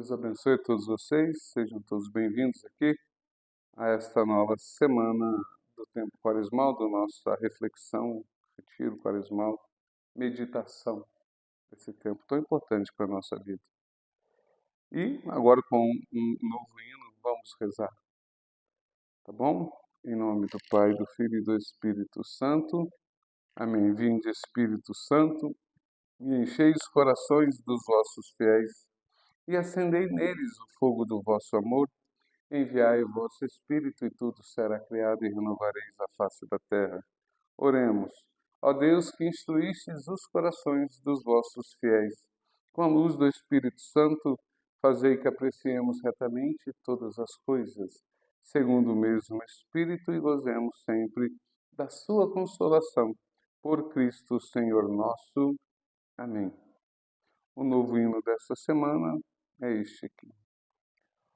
Deus abençoe todos vocês, sejam todos bem-vindos aqui a esta nova semana do tempo quaresmal, da nossa reflexão, retiro quaresmal, meditação, esse tempo tão importante para a nossa vida. E agora com um novo hino, vamos rezar, tá bom? Em nome do Pai, do Filho e do Espírito Santo. Amém. Vinde, Espírito Santo, e enchei os corações dos vossos fiéis, e acendei neles o fogo do vosso amor. Enviai o vosso Espírito, e tudo será criado, e renovareis a face da terra. Oremos. Ó Deus, que instruístes os corações dos vossos fiéis, com a luz do Espírito Santo, fazei que apreciemos retamente todas as coisas, segundo o mesmo Espírito, e gozemos sempre da sua consolação. Por Cristo, Senhor nosso. Amém. O novo hino desta semana é este aqui.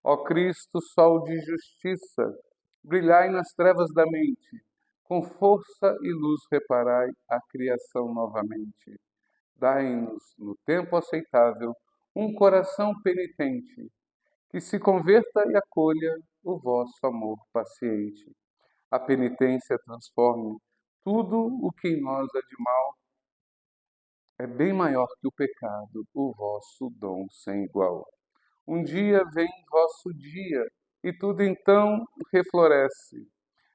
Ó Cristo, sol de justiça, brilhai nas trevas da mente, com força e luz reparai a criação novamente. Dai-nos, no tempo aceitável, um coração penitente, que se converta e acolha o vosso amor paciente. A penitência transforme tudo o que em nós é de mal. É bem maior que o pecado, o vosso dom sem igual. Um dia vem vosso dia, e tudo então refloresce.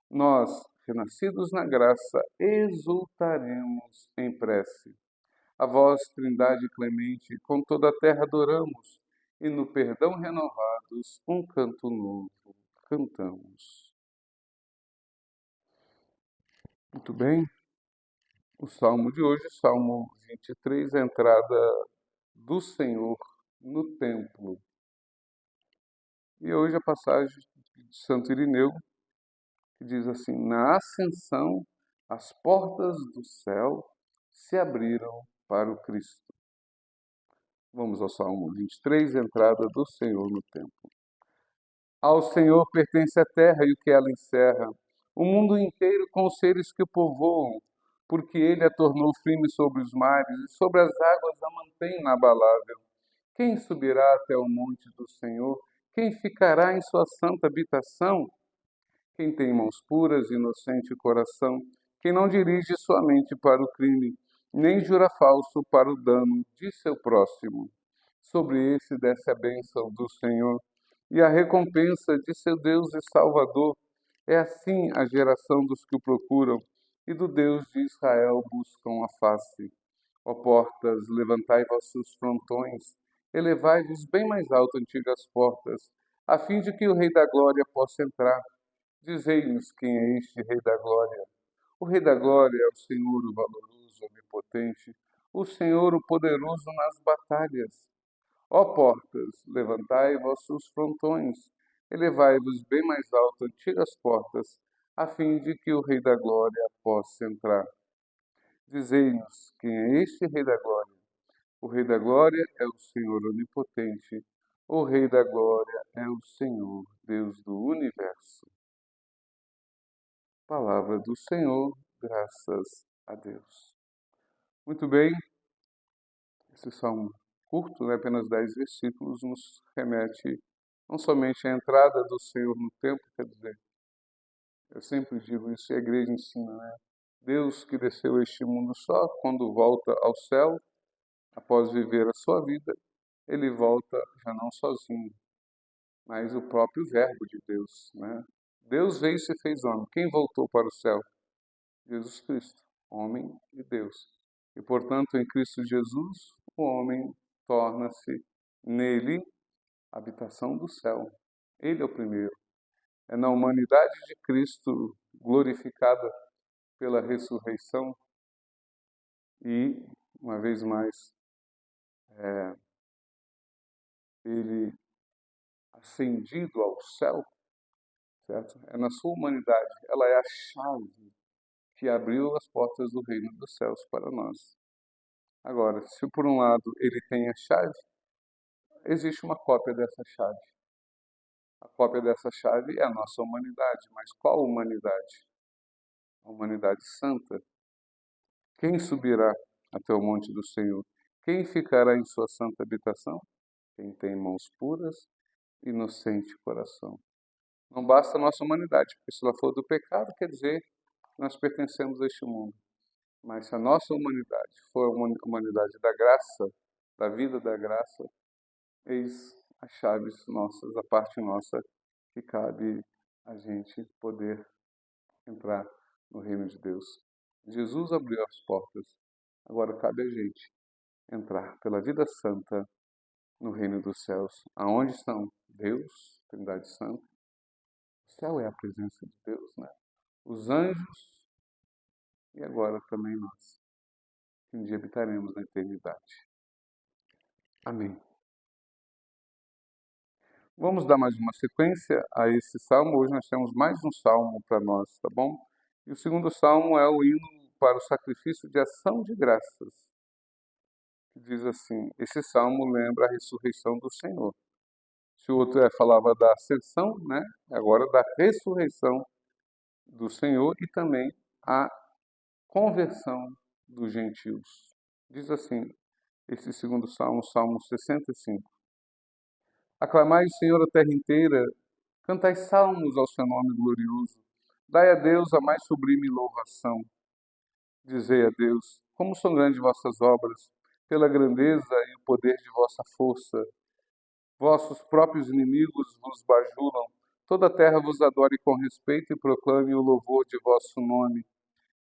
Nós, renascidos na graça, exultaremos em prece. A vós, Trindade clemente, com toda a terra adoramos, e no perdão renovados, um canto novo cantamos. Muito bem, o salmo de hoje, Salmo 23, a entrada do Senhor no templo. E hoje a passagem de Santo Irineu, que diz assim: na ascensão, as portas do céu se abriram para o Cristo. Vamos ao Salmo 23, entrada do Senhor no templo. Ao Senhor pertence a terra e o que ela encerra, o mundo inteiro com os seres que o povoam, porque ele a tornou firme sobre os mares e sobre as águas a mantém inabalável. Quem subirá até o monte do Senhor? Quem ficará em sua santa habitação? Quem tem mãos puras e inocente coração, quem não dirige sua mente para o crime, nem jura falso para o dano de seu próximo. Sobre esse desce a bênção do Senhor e a recompensa de seu Deus e Salvador. É assim a geração dos que o procuram e do Deus de Israel buscam a face. Ó portas, levantai vossos frontões, elevai-vos bem mais alto, antigas portas, a fim de que o Rei da Glória possa entrar. Dizei-nos quem é este Rei da Glória. O Rei da Glória é o Senhor, o valoroso, onipotente, o Senhor, o poderoso nas batalhas. Ó portas, levantai vossos frontões, elevai-vos bem mais alto, antigas portas, a fim de que o Rei da Glória possa entrar. Dizei-nos quem é este Rei da Glória. O Rei da Glória é o Senhor onipotente, o Rei da Glória é o Senhor, Deus do universo. Palavra do Senhor, graças a Deus. Muito bem, esse salmo curto, apenas 10 versículos, nos remete não somente à entrada do Senhor no templo, quer dizer, eu sempre digo isso e a igreja ensina, né? Deus que desceu a este mundo só quando volta ao céu, após viver a sua vida, ele volta já não sozinho, mas o próprio Verbo de Deus, né? Deus veio e se fez homem. Quem voltou para o céu? Jesus Cristo, homem e Deus. E, portanto, em Cristo Jesus, o homem torna-se nele a habitação do céu. Ele é o primeiro. É na humanidade de Cristo glorificada pela ressurreição e, uma vez mais, ele ascendido ao céu, certo? É na sua humanidade. Ela é a chave que abriu as portas do reino dos céus para nós. Agora, se por um lado ele tem a chave, existe uma cópia dessa chave. A cópia dessa chave é a nossa humanidade. Mas qual humanidade? A humanidade santa. Quem subirá até o monte do Senhor? Quem ficará em sua santa habitação? quem tem mãos puras, inocente coração. Não basta a nossa humanidade, porque se ela for do pecado, quer dizer que nós pertencemos a este mundo. Mas se a nossa humanidade for a humanidade da graça, da vida da graça, eis as chaves nossas, a parte nossa que cabe a gente poder entrar no reino de Deus. Jesus abriu as portas, agora cabe a gente entrar pela vida santa no reino dos céus. Aonde estão Deus, Trindade Santa? O céu é a presença de Deus, né? Os anjos e agora também nós, que um dia habitaremos na eternidade. Amém. Vamos dar mais uma sequência a esse salmo. Hoje nós temos mais um salmo para nós, tá bom? E o segundo salmo é o hino para o sacrifício de ação de graças, que diz assim: esse salmo lembra a ressurreição do Senhor. Se o outro falava da ascensão, né? Agora da ressurreição do Senhor e também a conversão dos gentios. Diz assim, esse segundo salmo, Salmo 65. Aclamai o Senhor a terra inteira, cantai salmos ao seu nome glorioso. Dai a Deus a mais sublime louvação. Dizei a Deus, como são grandes vossas obras, pela grandeza e o poder de vossa força. Vossos próprios inimigos vos bajulam, toda a terra vos adore com respeito e proclame o louvor de vosso nome.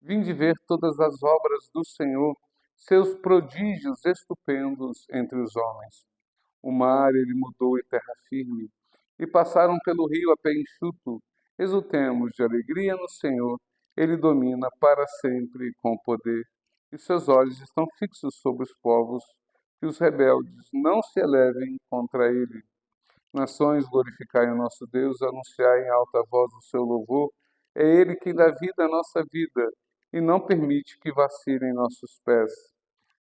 Vinde ver todas as obras do Senhor, seus prodígios estupendos entre os homens. O mar ele mudou em terra firme, e passaram pelo rio a pé enxuto. Exultemos de alegria no Senhor, ele domina para sempre com poder, e seus olhos estão fixos sobre os povos, que os rebeldes não se elevem contra ele. Nações, glorificai o nosso Deus, anunciai em alta voz o seu louvor. É ele quem dá vida à nossa vida, e não permite que vacilem nossos pés.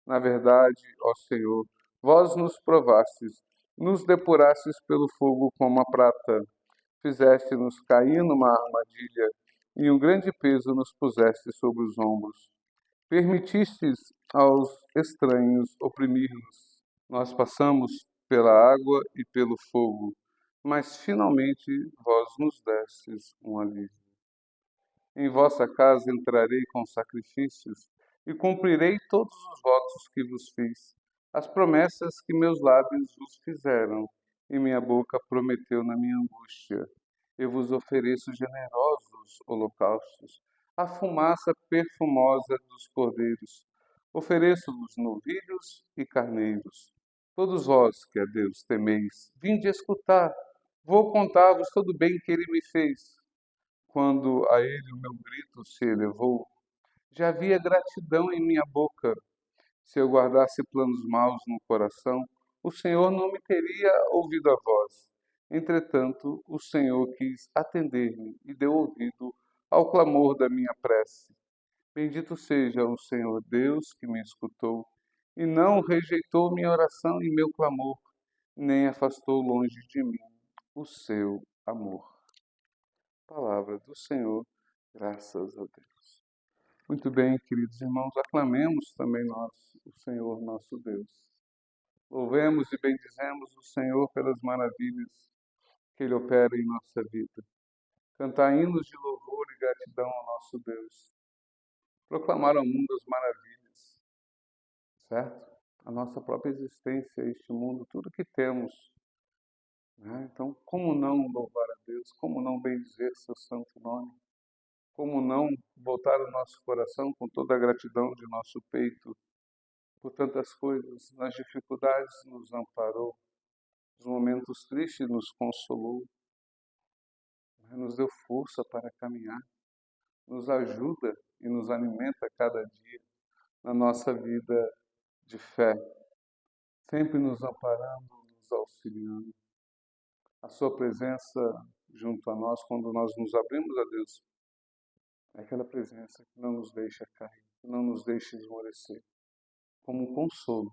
Na verdade, ó Senhor, vós nos provastes, nos depurastes pelo fogo como a prata, fizeste-nos cair numa armadilha, e um grande peso nos puseste sobre os ombros. Permitistes aos estranhos oprimir-nos. Nós passamos pela água e pelo fogo, mas finalmente vós nos destes um alívio. Em vossa casa entrarei com sacrifícios e cumprirei todos os votos que vos fiz, as promessas que meus lábios vos fizeram e minha boca prometeu na minha angústia. Eu vos ofereço generosos holocaustos, a fumaça perfumosa dos cordeiros. Ofereço-vos novilhos e carneiros. Todos vós que a Deus temeis, vinde escutar. Vou contar-vos todo o bem que ele me fez. Quando a ele o meu grito se elevou, já havia gratidão em minha boca. Se eu guardasse planos maus no coração, o Senhor não me teria ouvido a voz. Entretanto, o Senhor quis atender-me e deu ouvido ao clamor da minha prece. Bendito seja o Senhor Deus que me escutou e não rejeitou minha oração e meu clamor, nem afastou longe de mim o seu amor. Palavra do Senhor, graças a Deus. Muito bem, queridos irmãos, aclamemos também nós o Senhor nosso Deus. Louvemos e bendizemos o Senhor pelas maravilhas que Ele opera em nossa vida. Cantar hinos de louvor e gratidão ao nosso Deus. Proclamar ao mundo as maravilhas, certo? A nossa própria existência, este mundo, tudo que temos. Né? Então, como não louvar a Deus? Como não bendizer seu santo nome? Como não voltar o nosso coração com toda a gratidão de nosso peito por tantas coisas? Nas dificuldades nos amparou, nos momentos tristes nos consolou, né? Nos deu força para caminhar, nos ajuda e nos alimenta cada dia na nossa vida de fé, sempre nos amparando, nos auxiliando. A sua presença junto a nós, quando nós nos abrimos a Deus, é aquela presença que não nos deixa cair, que não nos deixa esmorecer, como um consolo.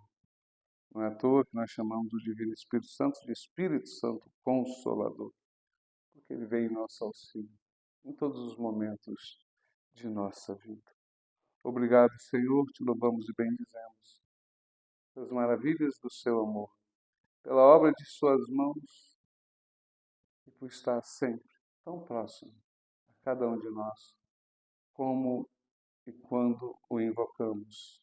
Não é à toa que nós chamamos do Divino Espírito Santo de Espírito Santo Consolador, porque ele vem em nosso auxílio em todos os momentos de nossa vida. Obrigado, Senhor, te louvamos e bendizemos pelas maravilhas do seu amor. pela obra de suas mãos e por estar sempre tão próximo a cada um de nós, como e quando o invocamos.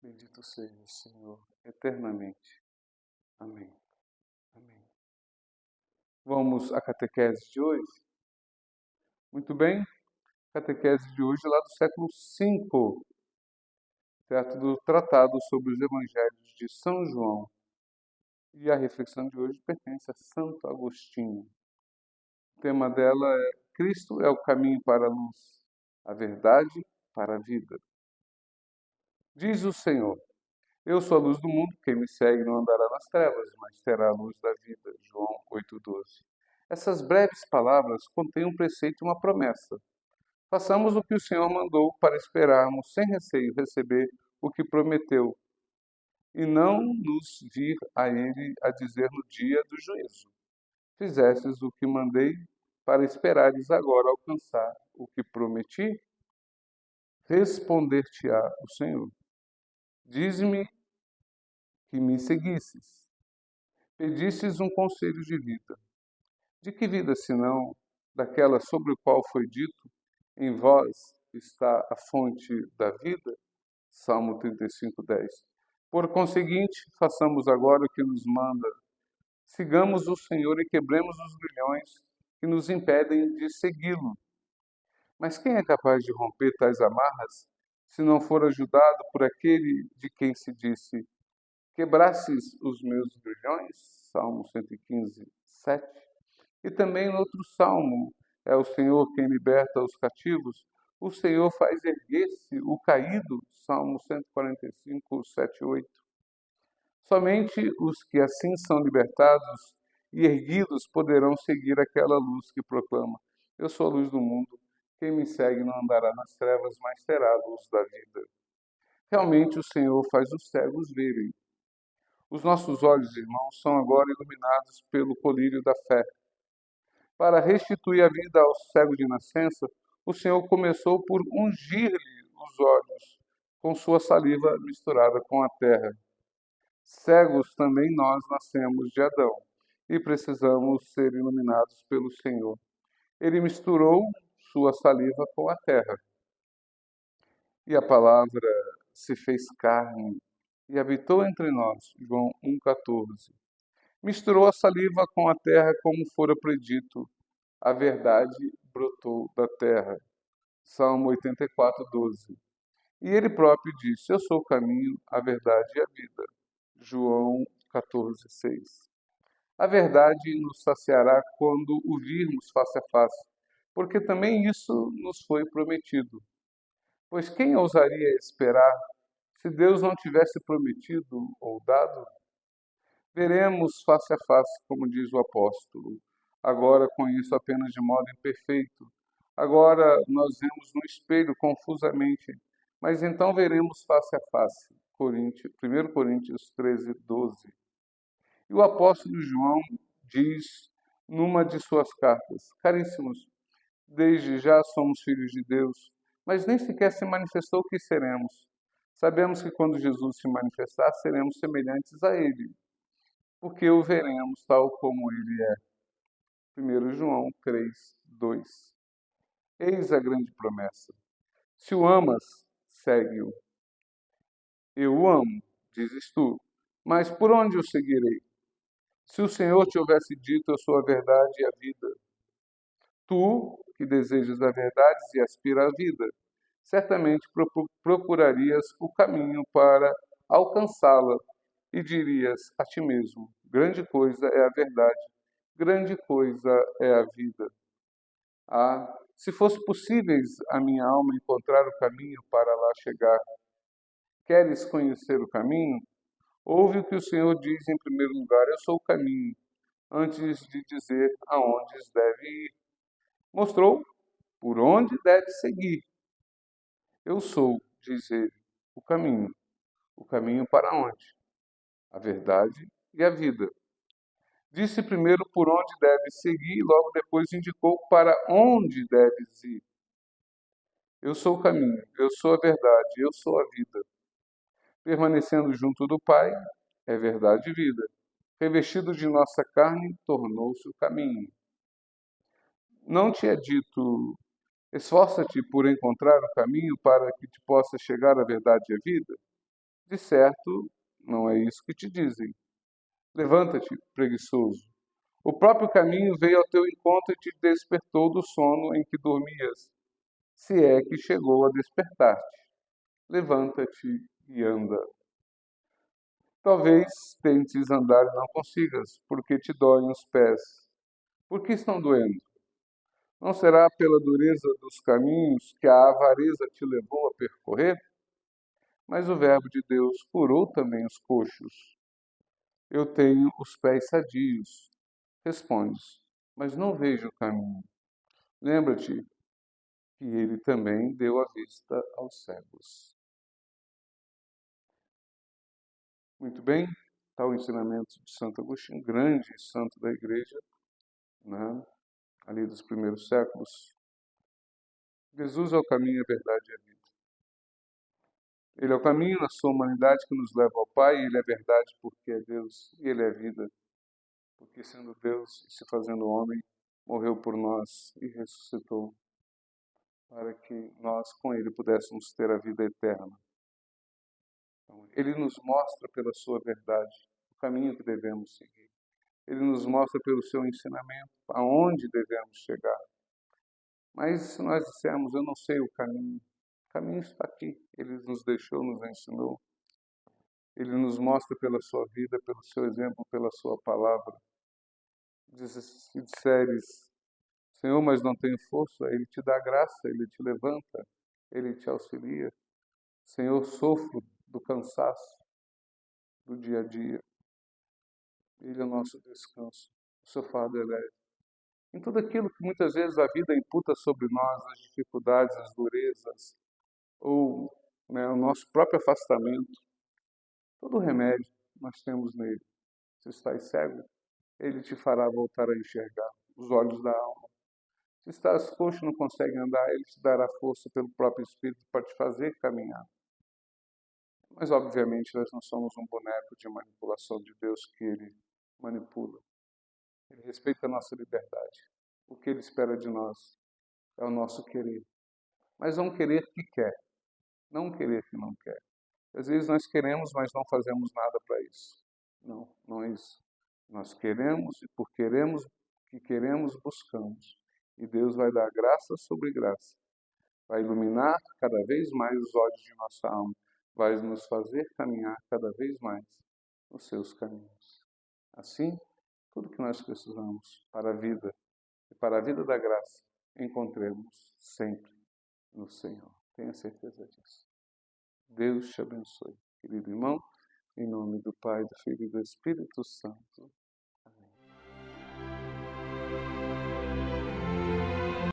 Bendito seja o Senhor eternamente. Amém. Amém. Vamos à catequese de hoje? Muito bem, a catequese de hoje é lá do século V, certo? Do Tratado sobre os Evangelhos de São João. E a reflexão de hoje pertence a Santo Agostinho. O tema dela é Cristo é o caminho para a luz, a verdade para a vida. Diz o Senhor, eu sou a luz do mundo, quem me segue não andará nas trevas, mas terá a luz da vida. João 8,12. Essas breves palavras contêm um preceito e uma promessa. Façamos o que o Senhor mandou para esperarmos sem receio receber o que prometeu e não nos vir a Ele a dizer no dia do juízo. Fizestes o que mandei para esperares agora alcançar o que prometi? Responder-te-á o Senhor. Diz-me que me seguisses. Pedistes um conselho de vida. De que vida, senão daquela sobre o qual foi dito, em vós está a fonte da vida? Salmo 35:10. Por conseguinte, façamos agora o que nos manda. Sigamos o Senhor e quebremos os grilhões que nos impedem de segui-lo. Mas quem é capaz de romper tais amarras, se não for ajudado por aquele de quem se disse: quebrasses os meus grilhões? Salmo 115:7. E também no outro salmo, é o Senhor quem liberta os cativos, o Senhor faz erguer-se o caído, Salmo 145:7 e 8. Somente os que assim são libertados e erguidos poderão seguir aquela luz que proclama: eu sou a luz do mundo, quem me segue não andará nas trevas, mas terá a luz da vida. Realmente o Senhor faz os cegos verem. Os nossos olhos, irmãos, são agora iluminados pelo colírio da fé. Para restituir a vida ao cego de nascença, o Senhor começou por ungir-lhe os olhos com sua saliva misturada com a terra. Cegos também nós nascemos de Adão e precisamos ser iluminados pelo Senhor. Ele misturou sua saliva com a terra. E a palavra se fez carne e habitou entre nós. João 1,14. Misturou a saliva com a terra como fora predito. A verdade brotou da terra. Salmo 84:12. E ele próprio disse: eu sou o caminho, a verdade e a vida. João 14:6. A verdade nos saciará quando o virmos face a face, porque também isso nos foi prometido. Pois quem ousaria esperar se Deus não tivesse prometido ou dado? Veremos face a face, como diz o apóstolo. Agora conheço apenas de modo imperfeito. Agora nós vemos no espelho confusamente, mas então veremos face a face. 1 Coríntios 13:12. E o apóstolo João diz numa de suas cartas: caríssimos, desde já somos filhos de Deus, mas nem sequer se manifestou o que seremos. Sabemos que quando Jesus se manifestar, seremos semelhantes a Ele, porque o veremos tal como Ele é. 1 João 3:2. Eis a grande promessa. Se o amas, segue-o. Eu o amo, dizes tu, mas por onde o seguirei? Se o Senhor te houvesse dito: eu sou a verdade e a vida, tu, que desejas a verdade e aspira à vida, certamente procurarias o caminho para alcançá-la e dirias a ti mesmo: grande coisa é a verdade, grande coisa é a vida. Ah, se fosse possível a minha alma encontrar o caminho para lá chegar. Queres conhecer o caminho? Ouve o que o Senhor diz em primeiro lugar: eu sou o caminho, antes de dizer aonde deve ir. Mostrou por onde deve seguir. Eu sou, diz ele, o caminho. O caminho para onde? A verdade e a vida. Disse primeiro por onde deve seguir e logo depois indicou para onde deves ir. Eu sou o caminho, eu sou a verdade, eu sou a vida. Permanecendo junto do Pai é verdade e vida. revestido de nossa carne, tornou-se o caminho. Não te é dito: esforça-te por encontrar o caminho para que te possa chegar à verdade e à vida? De certo, não é isso que te dizem. Levanta-te, preguiçoso. O próprio caminho veio ao teu encontro e te despertou do sono em que dormias, se é que chegou a despertar-te. Levanta-te e anda. Talvez tentes andar e não consigas, porque te doem os pés. Por que estão doendo? Não será pela dureza dos caminhos que a avareza te levou a percorrer? Mas o Verbo de Deus curou também os coxos. Eu tenho os pés sadios. Respondes, mas não vejo o caminho. Lembra-te que ele também deu a vista aos cegos. Muito bem, está o ensinamento de Santo Agostinho, grande santo da igreja, né? Ali dos primeiros séculos. Jesus é o caminho, a verdade e a vida. Ele é o caminho na sua humanidade que nos leva ao Pai, ele é verdade porque é Deus, e ele é vida, porque sendo Deus e se fazendo homem, morreu por nós e ressuscitou, para que nós com ele pudéssemos ter a vida eterna. Então, ele nos mostra pela sua verdade o caminho que devemos seguir. Ele nos mostra pelo seu ensinamento aonde devemos chegar. Mas se nós dissermos, eu não sei o caminho está aqui. Ele nos deixou, nos ensinou. Ele nos mostra pela sua vida, pelo seu exemplo, pela sua palavra. Se disseres, Senhor, mas não tenho força, Ele te dá graça, Ele te levanta, Ele te auxilia. Senhor, sofro do cansaço do dia a dia. Ele é o nosso descanso. O seu fardo é leve. Em tudo aquilo que muitas vezes a vida imputa sobre nós, as dificuldades, as durezas, ou o nosso próprio afastamento, todo remédio nós temos nele. Se estás cego, ele te fará voltar a enxergar os olhos da alma. Se estás coxo e não consegue andar, ele te dará força pelo próprio Espírito para te fazer caminhar. Mas, obviamente, nós não somos um boneco de manipulação de Deus que ele manipula. Ele respeita a nossa liberdade. O que ele espera de nós é o nosso querer. Mas não querer que quer, não querer que não quer. Às vezes nós queremos, mas não fazemos nada para isso. Não, não é isso. Nós queremos e por queremos, buscamos. E Deus vai dar graça sobre graça. Vai iluminar cada vez mais os olhos de nossa alma. Vai nos fazer caminhar cada vez mais nos seus caminhos. Assim, tudo que nós precisamos para a vida e para a vida da graça, encontremos sempre no Senhor. Tenha certeza disso. Deus te abençoe, querido irmão, em nome do Pai, do Filho e do Espírito Santo.